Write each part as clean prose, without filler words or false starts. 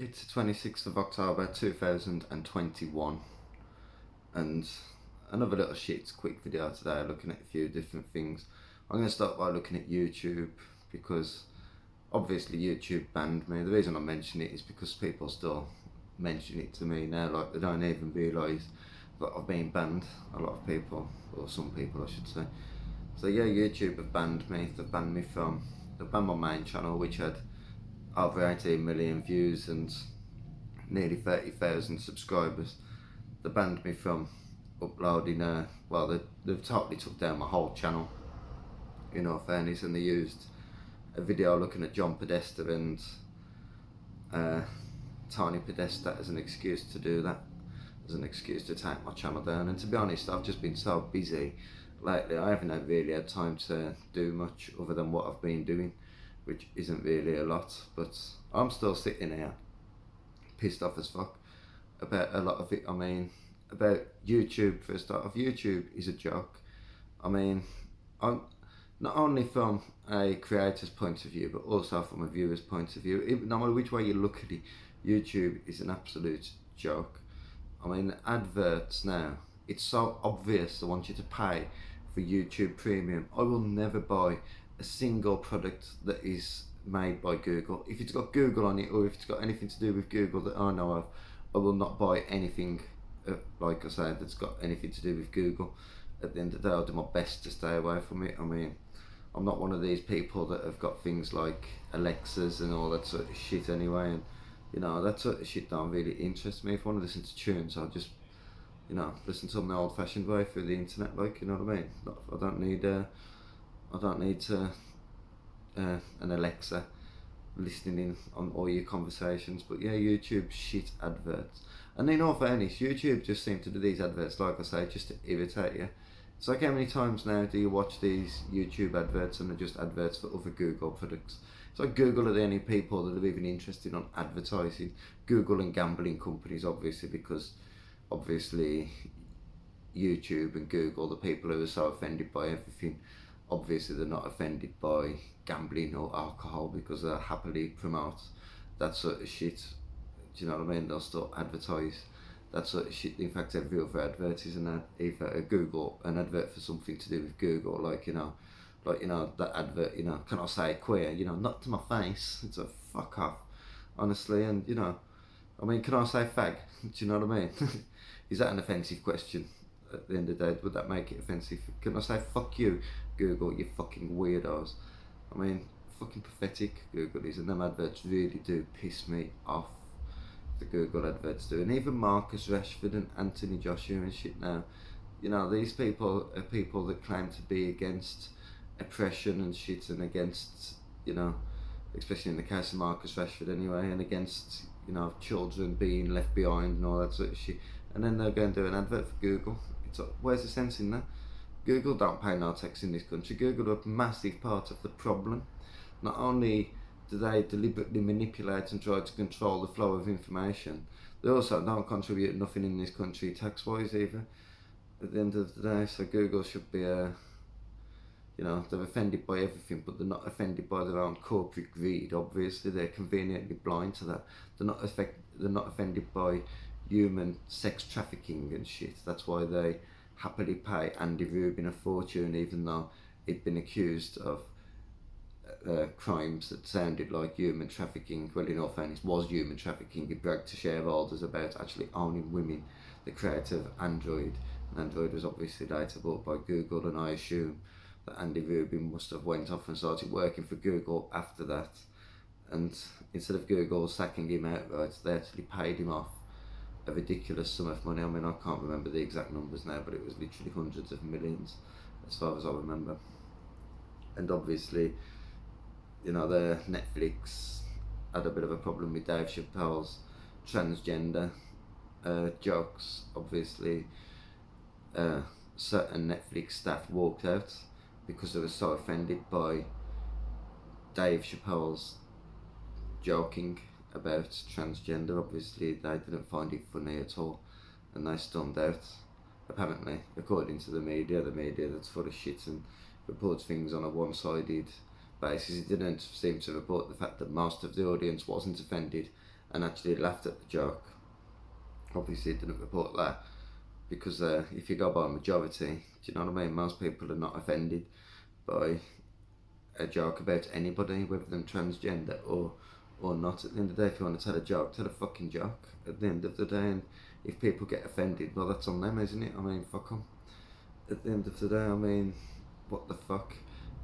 It's the 26th of October 2021, and another little shit quick video today looking at a few different things. I'm going to start by looking at YouTube because obviously YouTube banned me. The reason I mention it is because people still mention it to me now, like they don't even realise that I've been banned. A lot of people, or some people I should say. So yeah, YouTube have banned me. They've banned my main channel, which had over 18 million views and nearly 30,000 subscribers. They banned me from uploading, they've totally took down my whole channel, in all fairness, and they used a video looking at John Podesta and Tiny Podesta as an excuse to do that, as an excuse to take my channel down. And to be honest, I've just been so busy lately, I haven't really had time to do much other than what I've been doing, which isn't really a lot, but I'm still sitting here pissed off as fuck about a lot of it. I mean, about YouTube, for a start off, YouTube is a joke. I mean, I'm not only from a creator's point of view, but also from a viewer's point of view. No matter which way you look at it, YouTube is an absolute joke. I mean, adverts now, it's so obvious they want you to pay for YouTube Premium. I will never buy a single product that is made by Google. If it's got Google on it, or if it's got anything to do with Google that I know of, I will not buy anything, like I said, that's got anything to do with Google. At the end of the day, I'll do my best to stay away from it. I mean, I'm not one of these people that have got things like Alexas and all that sort of shit anyway, and you know, that sort of shit don't really interest me. If I want to listen to tunes, I'll just, you know, listen to them the old fashioned way through the internet, like, you know what I mean? I don't need to an Alexa listening in on all your conversations. But yeah, YouTube shit adverts. And in all fairness, YouTube just seem to do these adverts, like I say, just to irritate you. It's like, how many times now do you watch these YouTube adverts and they're just adverts for other Google products? It's like Google are the only people that are even interested on advertising. Google and gambling companies, obviously, because obviously YouTube and Google, the people who are so offended by everything, obviously they're not offended by gambling or alcohol, because they happily promote that sort of shit. Do you know what I mean? They'll still advertise that sort of shit. In fact, every other advert is either a Google, an advert for something to do with Google, like, you know, that advert, you know, can I say queer, you know, not to my face. It's a fuck off, honestly. And you know, I mean, can I say fag? Do you know what I mean? Is that an offensive question? At the end of the day, would that make it offensive? Can I say fuck you, Google, you fucking weirdos? I mean, fucking pathetic Google is, and them adverts really do piss me off. The Google adverts do, and even Marcus Rashford and Anthony Joshua and shit now. You know, these people are people that claim to be against oppression and shit, and against, you know, especially in the case of Marcus Rashford anyway, and against, you know, children being left behind and all that sort of shit. And then they're going to do an advert for Google. It's like, where's the sense in that? Google don't pay no tax in this country. Google are a massive part of the problem. Not only do they deliberately manipulate and try to control the flow of information, they also don't contribute nothing in this country tax-wise either, at the end of the day. So Google should be you know, they're offended by everything, but they're not offended by their own corporate greed. Obviously, they're conveniently blind to that. They're not offended by human sex trafficking and shit. That's why they happily pay Andy Rubin a fortune, even though he'd been accused of crimes that sounded like human trafficking. Well, in all fairness, was human trafficking. He bragged to shareholders about actually owning women, the creator of Android. And Android was obviously later bought by Google, and I assume that Andy Rubin must have went off and started working for Google after that. And instead of Google sacking him outright, they actually paid him off a ridiculous sum of money. I mean, I can't remember the exact numbers now, but it was literally hundreds of millions, as far as I remember. And obviously, you know, the Netflix had a bit of a problem with Dave Chappelle's transgender jokes. Obviously, certain Netflix staff walked out because they were so offended by Dave Chappelle's joking about transgender. Obviously, they didn't find it funny at all, and they stormed out. Apparently, according to the media that's full of shit and reports things on a one-sided basis. It didn't seem to report the fact that most of the audience wasn't offended and actually laughed at the joke. Obviously, it didn't report that because if you go by majority, do you know what I mean? Most people are not offended by a joke about anybody, whether they're transgender or not. At the end of the day, if you want to tell a joke, tell a fucking joke. At the end of the day, and if people get offended, well, that's on them, isn't it? I mean, fuck them. At the end of the day, I mean, what the fuck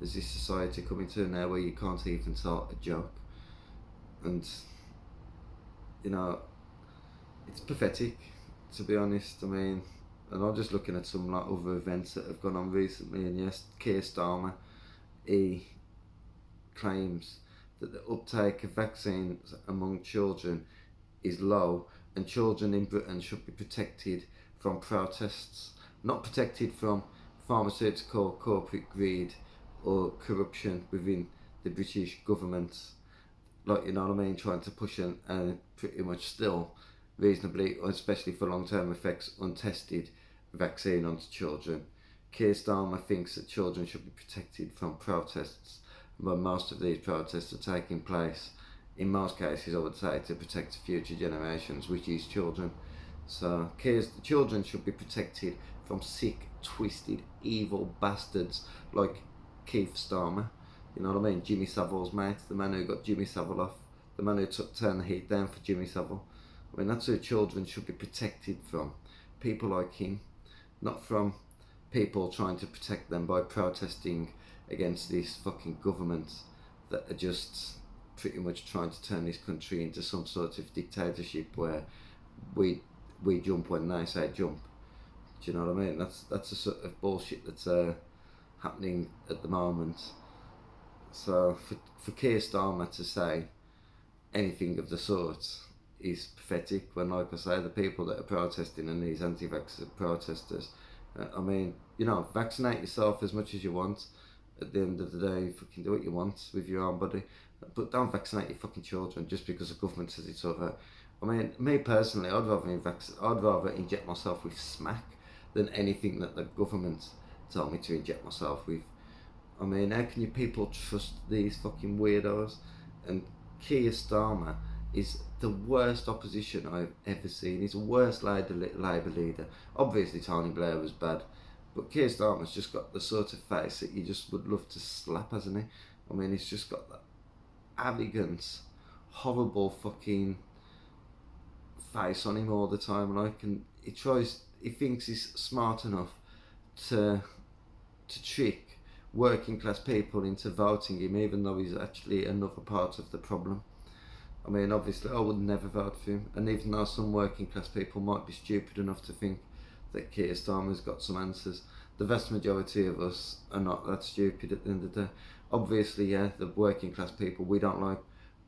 is this society coming to now where you can't even tell a joke? And you know, it's pathetic, to be honest. I mean, and I'm just looking at some like other events that have gone on recently, and yes, Keir Starmer, he claims that the uptake of vaccines among children is low, and children in Britain should be protected from protests, not protected from pharmaceutical corporate greed or corruption within the British government. Like, you know what I mean, trying to push and pretty much still reasonably, especially for long-term effects, untested vaccine onto children. Keir Starmer thinks that children should be protected from protests, but most of these protests are taking place, in most cases I would say, to protect future generations, which is children. So Keir's children should be protected from sick, twisted, evil bastards like Keith Starmer. You know what I mean? Jimmy Savile's mate, the man who got Jimmy Savile off, the man who turned the heat down for Jimmy Savile. I mean, that's who children should be protected from. People like him, not from people trying to protect them by protesting against this fucking government that are just pretty much trying to turn this country into some sort of dictatorship where we jump when they say jump. Do you know what I mean? That's the sort of bullshit that's happening at the moment. So for Keir Starmer to say anything of the sort is pathetic when, like I say, the people that are protesting and these anti-vax protesters, I mean, you know, vaccinate yourself as much as you want. At the end of the day, fucking do what you want with your own body, but don't vaccinate your fucking children just because the government says it's over. I mean, me personally, I'd rather inject myself with smack than anything that the government told me to inject myself with. I mean, how can you people trust these fucking weirdos? And Keir Starmer is the worst opposition I've ever seen. He's the worst Labour leader. Obviously, Tony Blair was bad, but Keir Starmer's just got the sort of face that you just would love to slap, hasn't he? I mean, he's just got that arrogant, horrible fucking face on him all the time, like, and he thinks he's smart enough to trick working class people into voting him, even though he's actually another part of the problem. I mean, obviously, I would never vote for him, and even though some working class people might be stupid enough to think that Keir Starmer's got some answers, the vast majority of us are not that stupid at the end of the day. Obviously, yeah, the working class people, we don't like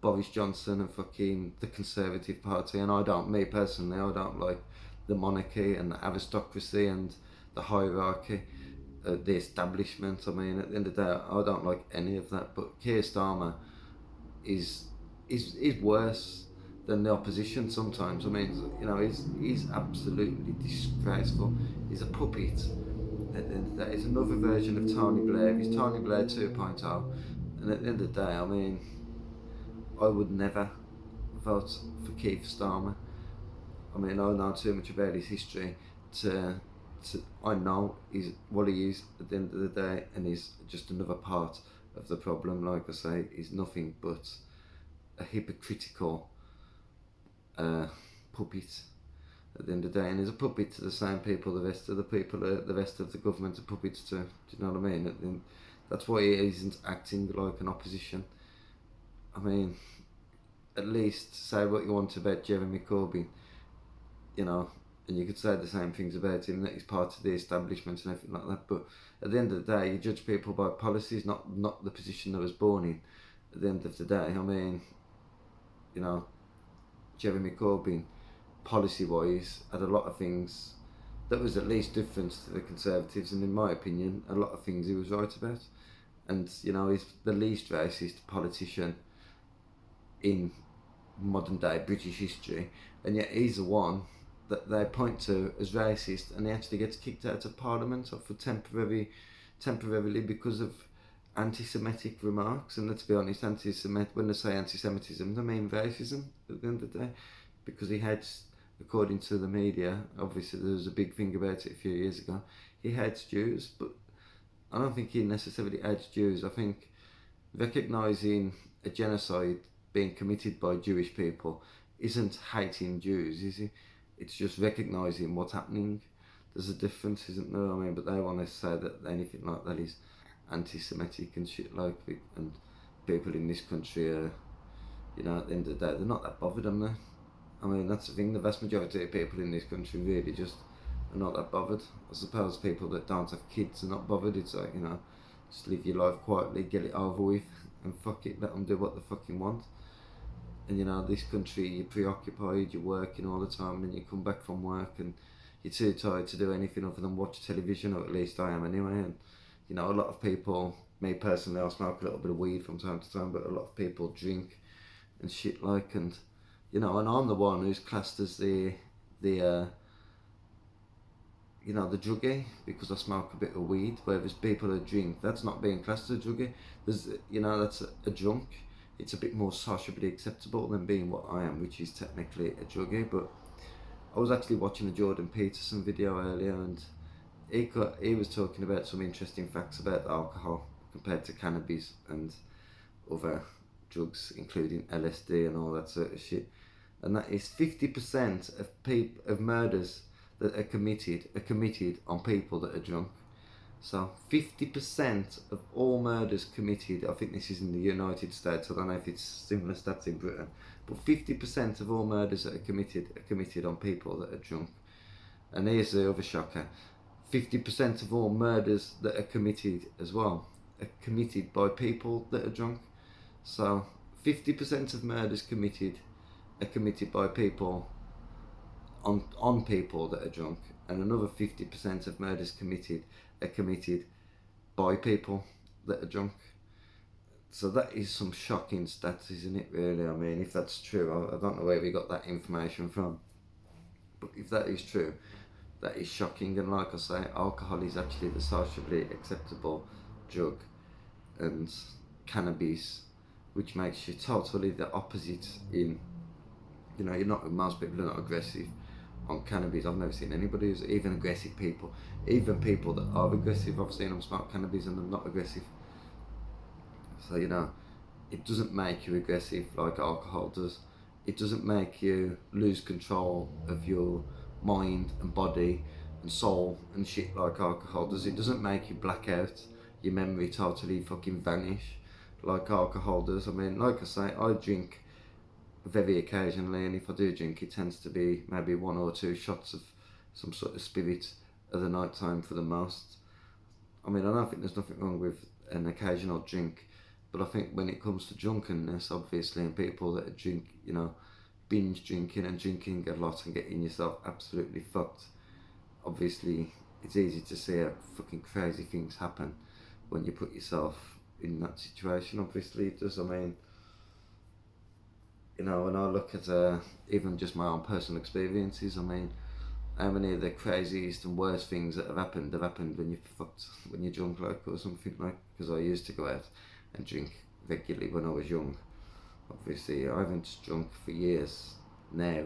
Boris Johnson and fucking the Conservative Party, and me personally, I don't like the monarchy and the aristocracy and the hierarchy, the establishment. I mean, at the end of the day, I don't like any of that, but Keir Starmer is worse than the opposition sometimes. I mean, you know, he's absolutely disgraceful. He's a puppet. At the end of the day, he's another version of Tony Blair. He's Tony Blair 2.0. And at the end of the day, I mean, I would never vote for Keith Starmer. I mean, I know too much about his history I know he's what he is at the end of the day, and he's just another part of the problem. Like I say, he's nothing but a hypocritical puppet at the end of the day, and he's a puppet to the same people the rest of the government are puppets to. Do you know what I mean? And that's why he isn't acting like an opposition. I mean, at least say what you want about Jeremy Corbyn, you know, and you could say the same things about him, that he's part of the establishment and everything like that, but at the end of the day, you judge people by policies, not the position they was born in. At the end of the day, I mean, you know, Jeremy Corbyn, policy-wise, had a lot of things that was at least different to the Conservatives, and in my opinion, a lot of things he was right about. And, you know, he's the least racist politician in modern day British history, and yet he's the one that they point to as racist, and he actually gets kicked out of Parliament or for temporarily because of anti-Semitic remarks, and let's be honest, when they say anti-Semitism, they mean racism at the end of the day, because he hates, according to the media, obviously there was a big thing about it a few years ago, he hates Jews, but I don't think he necessarily hates Jews. I think recognising a genocide being committed by Jewish people isn't hating Jews, is it? It's just recognising what's happening. There's a difference, isn't there? I mean, but they want to say that anything like that is anti-Semitic and shit like it, and people in this country are, you know, at the end of the day, they're not that bothered, are they? I mean, that's the thing, the vast majority of people in this country really just are not that bothered. I suppose people that don't have kids are not bothered. It's like, you know, just live your life quietly, get it over with, and fuck it, let them do what they fucking want. And you know, this country, you're preoccupied, you're working all the time, and you come back from work and you're too tired to do anything other than watch television, or at least I am anyway. And you know, a lot of people, me personally, I smoke a little bit of weed from time to time, but a lot of people drink and shit like, and you know, and I'm the one who's classed as the you know, the druggie, because I smoke a bit of weed, whereas people who drink, that's not being classed as a druggie. There's, you know, that's a drunk. It's a bit more sociably acceptable than being what I am, which is technically a druggie. But I was actually watching a Jordan Peterson video earlier, and he was talking about some interesting facts about alcohol compared to cannabis and other drugs, including LSD and all that sort of shit. And that is 50% of murders that are committed on people that are drunk. So 50% of all murders committed, I think this is in the United States, I don't know if it's similar stats in Britain, but 50% of all murders that are committed on people that are drunk. And here's the other shocker, 50% of all murders that are committed as well are committed by people that are drunk. So 50% of murders committed are committed by people on people that are drunk, and another 50% of murders committed are committed by people that are drunk. So that is some shocking stats, isn't it, really? I mean, if that's true, I don't know where we got that information from, but if that is true, that is shocking. And like I say, alcohol is actually the sociably acceptable drug, and cannabis, which makes you totally the opposite in, you know, most people are not aggressive on cannabis. I've never seen anybody who's even aggressive people. Even people that are aggressive, I've seen them smoke cannabis and they're not aggressive. So, you know, it doesn't make you aggressive like alcohol does. It doesn't make you lose control of your mind and body and soul and shit like alcohol does. It doesn't make you black out, your memory totally fucking vanish like alcohol does. I mean, like I say, I drink very occasionally, and if I do drink, it tends to be maybe 1 or 2 shots of some sort of spirit at the night time for the most. I mean, I don't think there's nothing wrong with an occasional drink, but I think when it comes to drunkenness, obviously, and people that drink, you know, binge drinking and drinking a lot and getting yourself absolutely fucked, obviously it's easy to see how fucking crazy things happen when you put yourself in that situation. Obviously it does. I mean, you know, when I look at even just my own personal experiences, I mean, how many of the craziest and worst things that have happened when you're fucked, when you're drunk, like, or something like, because I used to go out and drink regularly when I was young. Obviously, I haven't drunk for years now,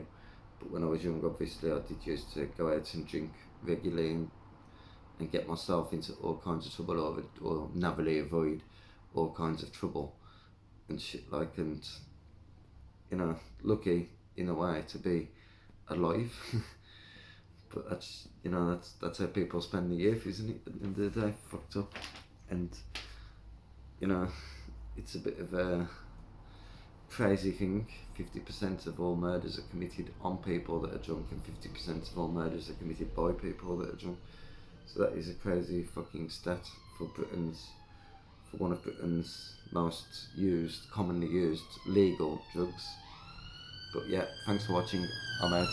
but when I was young, obviously, I did used to go out and drink regularly and get myself into all kinds of trouble, or narrowly avoid all kinds of trouble and shit like, and you know, lucky in a way to be alive. But that's, you know, that's how people spend the youth, isn't it? At the end of the day, fucked up. And you know, it's a bit of a crazy thing. 50% of all murders are committed on people that are drunk, and 50% of all murders are committed by people that are drunk. So that is a crazy fucking stat for one of Britain's most commonly used legal drugs. But yeah, thanks for watching. I'm out.